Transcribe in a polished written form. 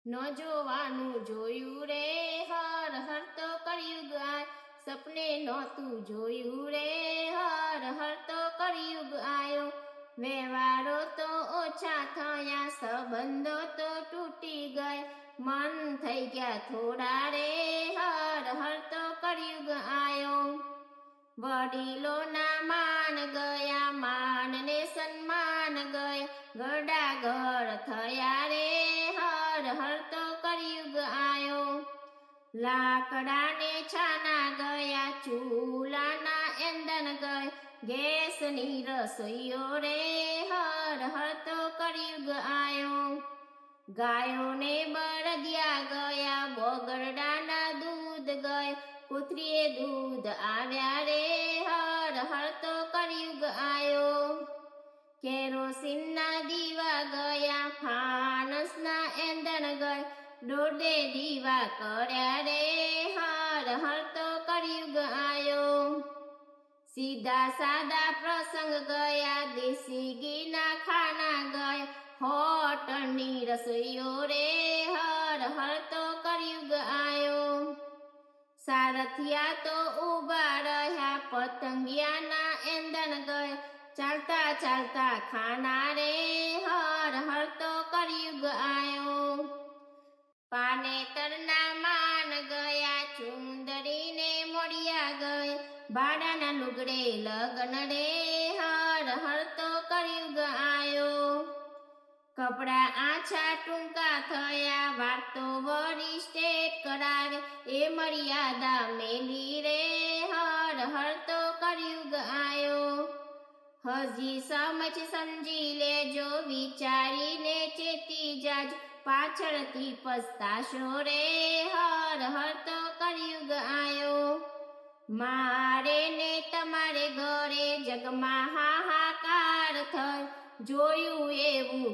ન જોવાનું જોયું રે હર હર તો કળિયુગ આય સપને નહોતું જોયું રે હર હર તો કળિયુગ આયો વ્યવહારો તો ઓછા થયા સંબંધો તો તૂટી ગયા મન થઈ ગયા થોડા રે હર હર તો કળિયુગ આયો વડીલોના માન ગયા માન ને સન્માન ગયા ગરડા ઘર થયા રે હર હર તો કળિયુગ આયો લાકડાને છાના ગયા ચૂલાના એંધણ ગયા ગેસની રસોઈઓ રે હર હર તો કળિયુગ આયો ગાયોને બળદિયા ગયા બગરડાના દૂધ ગયા કૂતરીએ દૂધ આવ્યા રે હર હર તો કળિયુગ આયો કેરોસીનના દીવા ગયા ફાનસના એંધણ ગયા દોડે દીવા કર્યા રે હર હર તો કળિયુગ આયો સીધા સાદા પ્રસંગ ગયા દેશી ઘીના ખાના ગયા હોટલની રસોઈઓ રે હર હર તો કળિયુગ આયો સારથિયા તો ઊભા રહ્યા પતંગિયાના એંધણ ગયા ચાલતા ચાલતા ખાના રે હર હર તો કળિયુગ આયો પાનેતરના માન ગયા ચુંદડીને મોડિયા ગયા ભાડાના લુગડે લગન રે હર હર તો કળિયુગ આયો કપડા આછા ટૂંકા થયા વાતો વળી સ્ટેટ કરાવે એ મર્યાદા મેલી રે હર હર તો કળિયુગ આયો હજી સમજ સમજી લેજો વિચારીને ચેતી જાજો પાછળથી પસ્તાશો રે હર હર તો કળિયુગ આયો મારે ને તમારે ઘરે જગમાં હાહાકાર થયો જોયું એવું